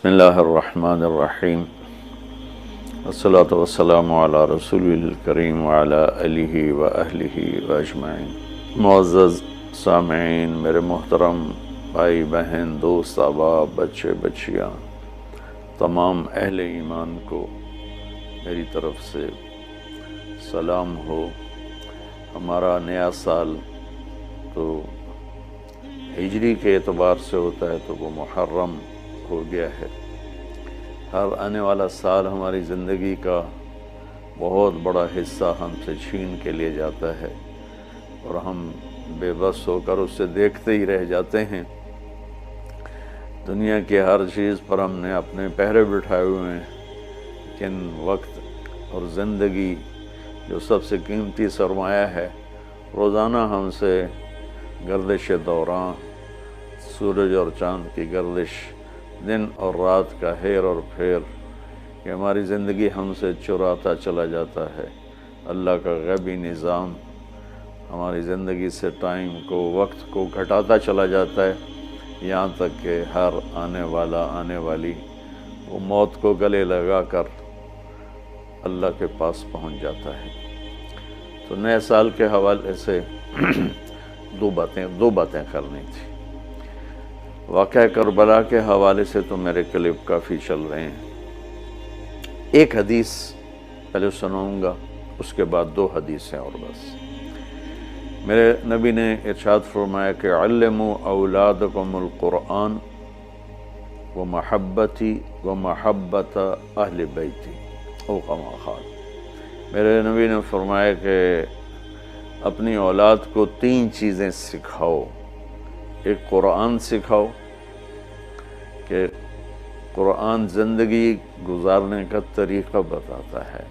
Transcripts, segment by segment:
بسم اللہ الرحمن الرحیم والصلاة والسلام علی رسول الکریم وعلی آلہ وأہلہ وأجمعین۔ معزز سامعین، میرے محترم بھائی بہن، دوست احباب، بچے بچیاں، تمام اہل ایمان کو میری طرف سے سلام ہو۔ ہمارا نیا سال تو ہجری کے اعتبار سے ہوتا ہے تو وہ محرم ہو گیا ہے۔ ہر آنے والا سال ہماری زندگی کا بہت بڑا حصہ ہم سے چھین کے لے جاتا ہے اور ہم بے بس ہو کر اسے دیکھتے ہی رہ جاتے ہیں۔ دنیا کی ہر چیز پر ہم نے اپنے پہرے بٹھائے ہوئے ہیں، لیکن وقت اور زندگی جو سب سے قیمتی سرمایہ ہے، روزانہ ہم سے گردش دوران، سورج اور چاند کی گردش، دن اور رات کا ہیر اور پھیر، کہ ہماری زندگی ہم سے چراتا چلا جاتا ہے۔ اللہ کا غیبی نظام ہماری زندگی سے ٹائم کو، وقت کو گھٹاتا چلا جاتا ہے، یہاں تک کہ ہر آنے والی وہ موت کو گلے لگا کر اللہ کے پاس پہنچ جاتا ہے۔ تو نئے سال کے حوالے سے دو باتیں کرنی تھی۔ واقعہ کربلا کے حوالے سے تو میرے کلپ کافی چل رہے ہیں۔ ایک حدیث پہلے سناؤں گا، اس کے بعد دو حدیثیں اور بس۔ میرے نبی نے ارشاد فرمایا کہ علموا اولادکم القرآن ومحبتی ومحبت اہل بیتی او کما قال۔ میرے نبی نے فرمایا کہ اپنی اولاد کو تین چیزیں سکھاؤ۔ ایک قرآن سکھاؤ کہ قرآن زندگی گزارنے کا طریقہ بتاتا ہے۔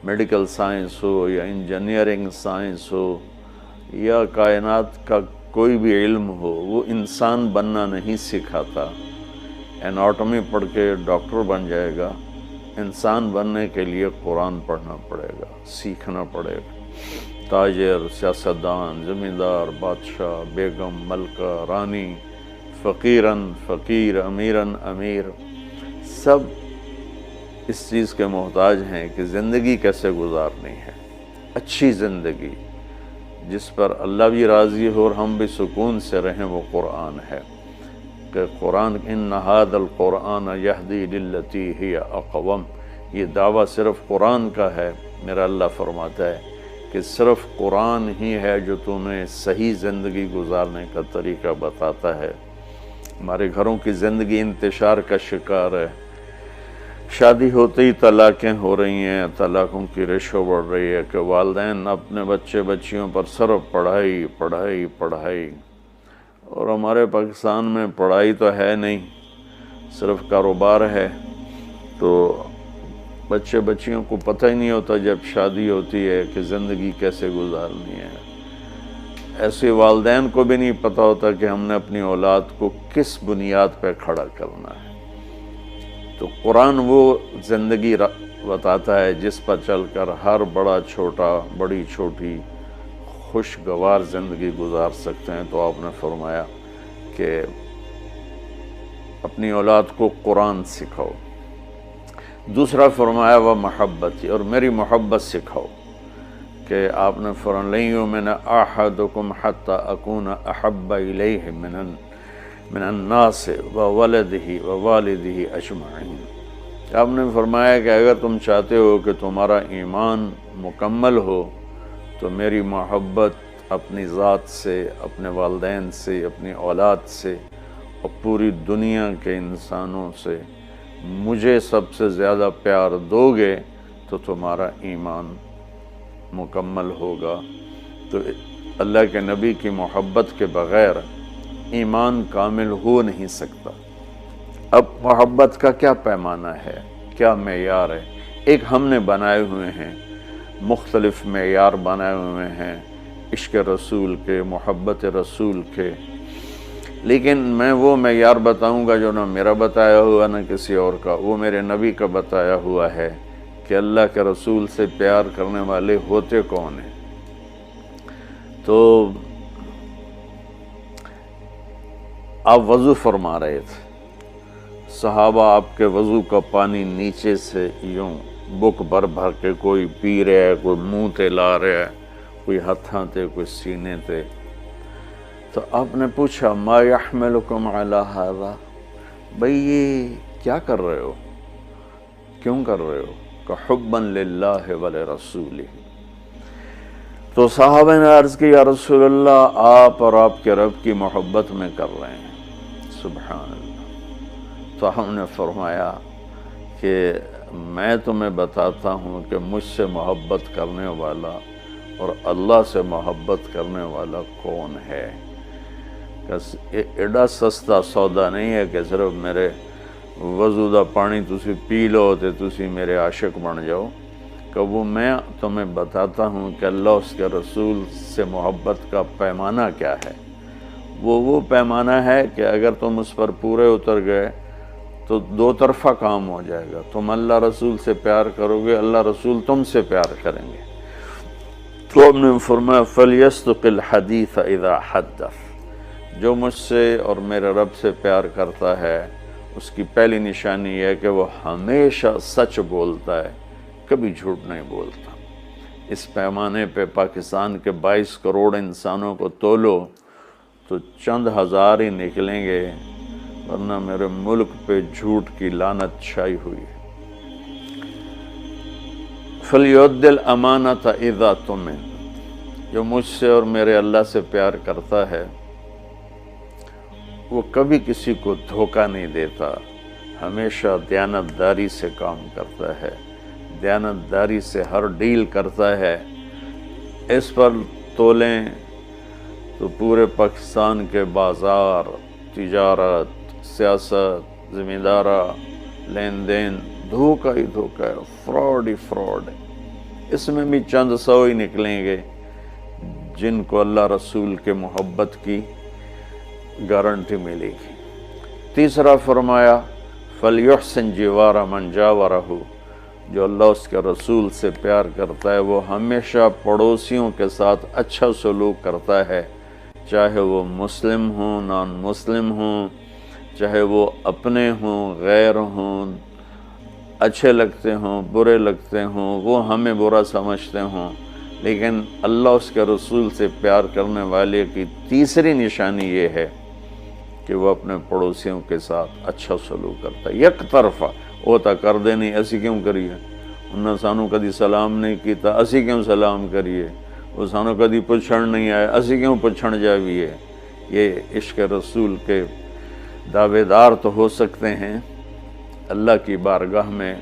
میڈیکل سائنس ہو یا انجینئرنگ سائنس ہو یا کائنات کا کوئی بھی علم ہو، وہ انسان بننا نہیں سکھاتا۔ اناٹمی پڑھ کے ڈاکٹر بن جائے گا، انسان بننے کے لیے قرآن پڑھنا پڑے گا، سیکھنا پڑے گا۔ تاجر، سیاستدان، زمیندار، بادشاہ، بیگم، ملکہ، رانی، فقیرن فقیر، امیرن امیر، سب اس چیز کے محتاج ہیں کہ زندگی کیسے گزارنی ہے، اچھی زندگی جس پر اللہ بھی راضی ہو اور ہم بھی سکون سے رہیں، وہ قرآن ہے۔ کہ قرآن ان ھذا القرآن یہدی للتی ہی اقوم، یہ دعویٰ صرف قرآن کا ہے۔ میرا اللہ فرماتا ہے کہ صرف قرآن ہی ہے جو تمہیں صحیح زندگی گزارنے کا طریقہ بتاتا ہے۔ ہمارے گھروں کی زندگی انتشار کا شکار ہے۔ شادی ہوتے ہی طلاقیں ہو رہی ہیں، طلاقوں کی ریشو بڑھ رہی ہے کہ والدین اپنے بچے بچیوں پر صرف پڑھائی پڑھائی پڑھائی، اور ہمارے پاکستان میں پڑھائی تو ہے نہیں، صرف کاروبار ہے۔ تو بچے بچیوں کو پتہ ہی نہیں ہوتا جب شادی ہوتی ہے کہ زندگی کیسے گزارنی ہے۔ ایسے والدین کو بھی نہیں پتہ ہوتا کہ ہم نے اپنی اولاد کو کس بنیاد پہ کھڑا کرنا ہے۔ تو قرآن وہ زندگی بتاتا ہے جس پر چل کر ہر بڑا چھوٹا، بڑی چھوٹی خوشگوار زندگی گزار سکتے ہیں۔ تو آپ نے فرمایا کہ اپنی اولاد کو قرآن سکھاؤ۔ دوسرا فرمایا وہ محبت، اور میری محبت سکھاؤ، کہ آپ نے فرمایا لن یؤمن احدکم حتی اکون احب الیہ من الناس وولدہ ووالدہ اجمعین۔ آپ نے فرمایا کہ اگر تم چاہتے ہو کہ تمہارا ایمان مکمل ہو تو میری محبت اپنی ذات سے، اپنے والدین سے، اپنی اولاد سے اور پوری دنیا کے انسانوں سے مجھے سب سے زیادہ پیار دو گے تو تمہارا ایمان مکمل ہوگا۔ تو اللہ کے نبی کی محبت کے بغیر ایمان کامل ہو نہیں سکتا۔ اب محبت کا کیا پیمانہ ہے، کیا معیار ہے؟ ایک ہم نے بنائے ہوئے ہیں، مختلف معیار بنائے ہوئے ہیں عشق رسول کے، محبت رسول کے، لیکن میں وہ معیار بتاؤں گا جو نہ میرا بتایا ہوا نہ کسی اور کا، وہ میرے نبی کا بتایا ہوا ہے کہ اللہ کے رسول سے پیار کرنے والے ہوتے کون ہیں۔ تو آپ وضو فرما رہے تھے، صحابہ آپ کے وضو کا پانی نیچے سے یوں بک بھر بھر کے کوئی پی رہا ہے، کوئی منہ تے لا رہا ہے، کوئی ہتھاں تے، کوئی سینے تے۔ تو آپ نے پوچھا ما یحملکم علی ھذا، بھئی یہ کیا کر رہے ہو، کیوں کر رہے ہو؟ کہ حبا للہ ولرسولہ۔ تو صحابہ نے عرض کی یا رسول اللہ آپ اور آپ کے رب کی محبت میں کر رہے ہیں۔ سبحان اللہ۔ تو ہم نے فرمایا کہ میں تمہیں بتاتا ہوں کہ مجھ سے محبت کرنے والا اور اللہ سے محبت کرنے والا کون ہے۔ ایڈا سستا سودا نہیں ہے کہ صرف میرے وضو دا پانی تسی پی لو تے تسی میرے عاشق بن جاؤ، کہ وہ میں تمہیں بتاتا ہوں کہ اللہ اس کے رسول سے محبت کا پیمانہ کیا ہے۔ وہ پیمانہ ہے کہ اگر تم اس پر پورے اتر گئے تو دو طرفہ کام ہو جائے گا، تم اللہ رسول سے پیار کرو گے، اللہ رسول تم سے پیار کریں گے۔ تو ہم نے فرمایا فَلْيَصْدُقِ الْحَدِيثَ إِذَا حَدَّثَ، جو مجھ سے اور میرے رب سے پیار کرتا ہے اس کی پہلی نشانی یہ ہے کہ وہ ہمیشہ سچ بولتا ہے، کبھی جھوٹ نہیں بولتا۔ اس پیمانے پہ پاکستان کے 22 کروڑ انسانوں کو تولو تو چند ہزار ہی نکلیں گے، ورنہ میرے ملک پہ جھوٹ کی لعنت چھائی ہوئی ہے۔ فَلْيُؤَدِّ الْأَمَانَةَ إِذَا تُؤْمِنَ، جو مجھ سے اور میرے اللہ سے پیار کرتا ہے وہ کبھی کسی کو دھوکہ نہیں دیتا، ہمیشہ دیانتداری سے کام کرتا ہے، دیانتداری سے ہر ڈیل کرتا ہے۔ اس پر تولیں تو پورے پاکستان کے بازار، تجارت، سیاست، ذمہ دارہ، لین دین دھوکہ ہی دھوکہ ہے، فراڈ ہی فراڈ ہے۔ اس میں بھی چند سو ہی نکلیں گے جن کو اللہ رسول کے محبت کی گارنٹی ملے گی۔ تیسرا فرمایا فَلْيُحْسِنْ جِوَارَ مَنْ جَاوَرَهُ، جو اللہ اس کے رسول سے پیار کرتا ہے وہ ہمیشہ پڑوسیوں کے ساتھ اچھا سلوک کرتا ہے، چاہے وہ مسلم ہوں، نان مسلم ہوں، چاہے وہ اپنے ہوں، غیر ہوں، اچھے لگتے ہوں، برے لگتے ہوں، وہ ہمیں برا سمجھتے ہوں، لیکن اللہ اس کے رسول سے پیار کرنے والے کی تیسری نشانی یہ ہے کہ وہ اپنے پڑوسیوں کے ساتھ اچھا سلوک کرتا ہے۔ یک طرفہ وہ تا کر دے نہیں، اسی کیوں کریے، انہوں نے سانو کدی سلام نہیں کیتا، اسی کیوں سلام کریے، وہ سانو کدی پچھڑ نہیں آئے، اسی کیوں پچھڑ جاویے۔ یہ عشق رسول کے دعوے دار تو ہو سکتے ہیں، اللہ کی بارگاہ میں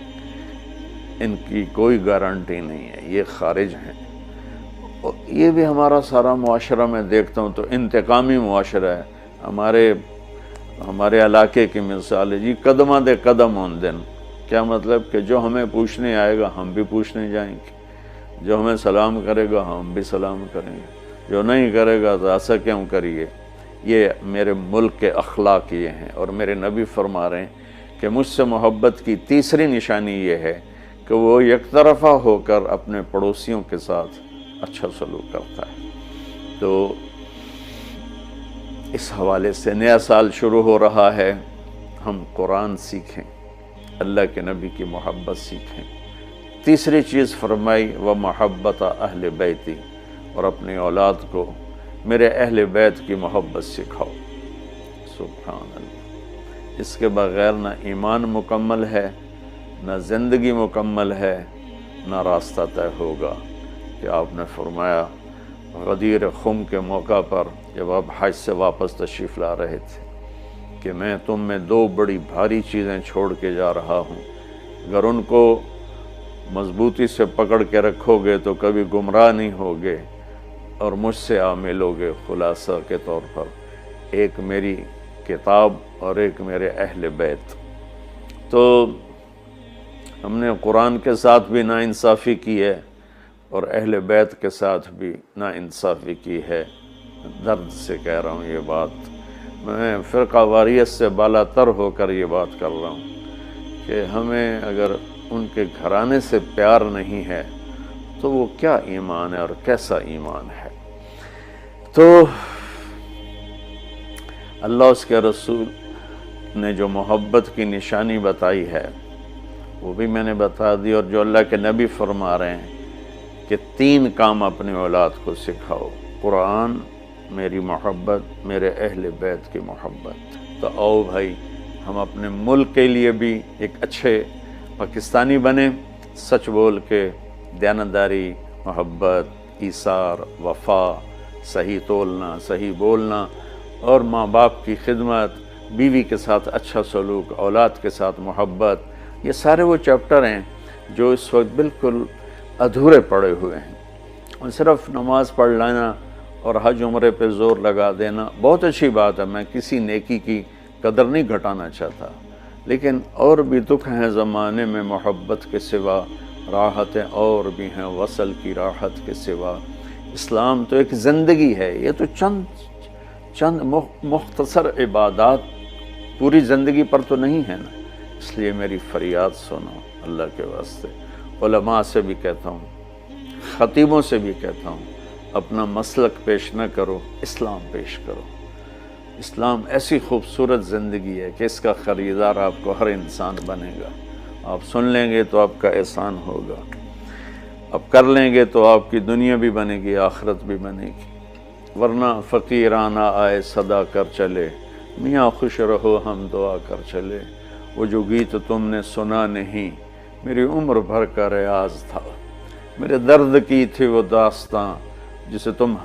ان کی کوئی گارنٹی نہیں ہے، یہ خارج ہیں۔ یہ بھی ہمارا سارا معاشرہ میں دیکھتا ہوں تو انتقامی معاشرہ ہے۔ ہمارے علاقے کی مثال ہے جی، قدمہ دے قدم ہون دن، کیا مطلب کہ جو ہمیں پوچھنے آئے گا ہم بھی پوچھنے جائیں گے، جو ہمیں سلام کرے گا ہم بھی سلام کریں گے، جو نہیں کرے گا تو ایسا کیوں کریے۔ یہ میرے ملک کے اخلاق یہ ہیں، اور میرے نبی فرما رہے ہیں کہ مجھ سے محبت کی تیسری نشانی یہ ہے کہ وہ یک طرفہ ہو کر اپنے پڑوسیوں کے ساتھ اچھا سلوک کرتا ہے۔ تو اس حوالے سے نیا سال شروع ہو رہا ہے، ہم قرآن سیکھیں، اللہ کے نبی کی محبت سیکھیں۔ تیسری چیز فرمائی وَمَحَبَّةَ أَهْلِ بَيْتِ، اور اپنی اولاد کو میرے اہل بیت کی محبت سکھاؤ۔ سبحان اللہ، اس کے بغیر نہ ایمان مکمل ہے، نہ زندگی مکمل ہے، نہ راستہ طے ہوگا۔ کہ آپ نے فرمایا غدیر خم کے موقع پر جب آپ حج سے واپس تشریف لا رہے تھے کہ میں تم میں دو بڑی بھاری چیزیں چھوڑ کے جا رہا ہوں، اگر ان کو مضبوطی سے پکڑ کے رکھو گے تو کبھی گمراہ نہیں ہوگے اور مجھ سے عامل ہوگے۔ خلاصہ کے طور پر ایک میری کتاب اور ایک میرے اہل بیت۔ تو ہم نے قرآن کے ساتھ بھی ناانصافی کی ہے اور اہل بیت کے ساتھ بھی ناانصافی کی ہے۔ درد سے کہہ رہا ہوں یہ بات، میں فرقہ واریت سے بالا تر ہو کر یہ بات کر رہا ہوں کہ ہمیں اگر ان کے گھرانے سے پیار نہیں ہے تو وہ کیا ایمان ہے اور کیسا ایمان ہے۔ تو اللہ اس کے رسول نے جو محبت کی نشانی بتائی ہے وہ بھی میں نے بتا دی، اور جو اللہ کے نبی فرما رہے ہیں کہ 3 کام اپنی اولاد کو سکھاؤ: قرآن، میری محبت، میرے اہل بیت کی محبت۔ تو آؤ بھائی، ہم اپنے ملک کے لیے بھی ایک اچھے پاکستانی بنیں، سچ بول کے، دیانتداری، محبت، ایثار، وفا، صحیح تولنا، صحیح بولنا، اور ماں باپ کی خدمت، بیوی کے ساتھ اچھا سلوک، اولاد کے ساتھ محبت، یہ سارے وہ چیپٹر ہیں جو اس وقت بالکل ادھورے پڑے ہوئے ہیں۔ اور صرف نماز پڑھ لینا اور حج عمرے پہ زور لگا دینا بہت اچھی بات ہے، میں کسی نیکی کی قدر نہیں گھٹانا چاہتا، لیکن اور بھی دکھ ہیں زمانے میں محبت کے سوا، راحتیں اور بھی ہیں وصل کی راحت کے سوا۔ اسلام تو ایک زندگی ہے، یہ تو چند مختصر عبادات پوری زندگی پر تو نہیں ہے نا۔ اس لیے میری فریاد سنو اللہ کے واسطے، علماء سے بھی کہتا ہوں، خطیبوں سے بھی کہتا ہوں، اپنا مسلک پیش نہ کرو، اسلام پیش کرو۔ اسلام ایسی خوبصورت زندگی ہے کہ اس کا خریدار آپ کو ہر انسان بنے گا۔ آپ سن لیں گے تو آپ کا احسان ہوگا، آپ کر لیں گے تو آپ کی دنیا بھی بنے گی، آخرت بھی بنے گی، ورنہ فقیرانہ آئے صدا کر چلے، میاں خوش رہو ہم دعا کر چلے۔ وہ جو گیت تم نے سنا نہیں، میری عمر بھر کا ریاض تھا، میرے درد کی تھی وہ داستاں جسے تم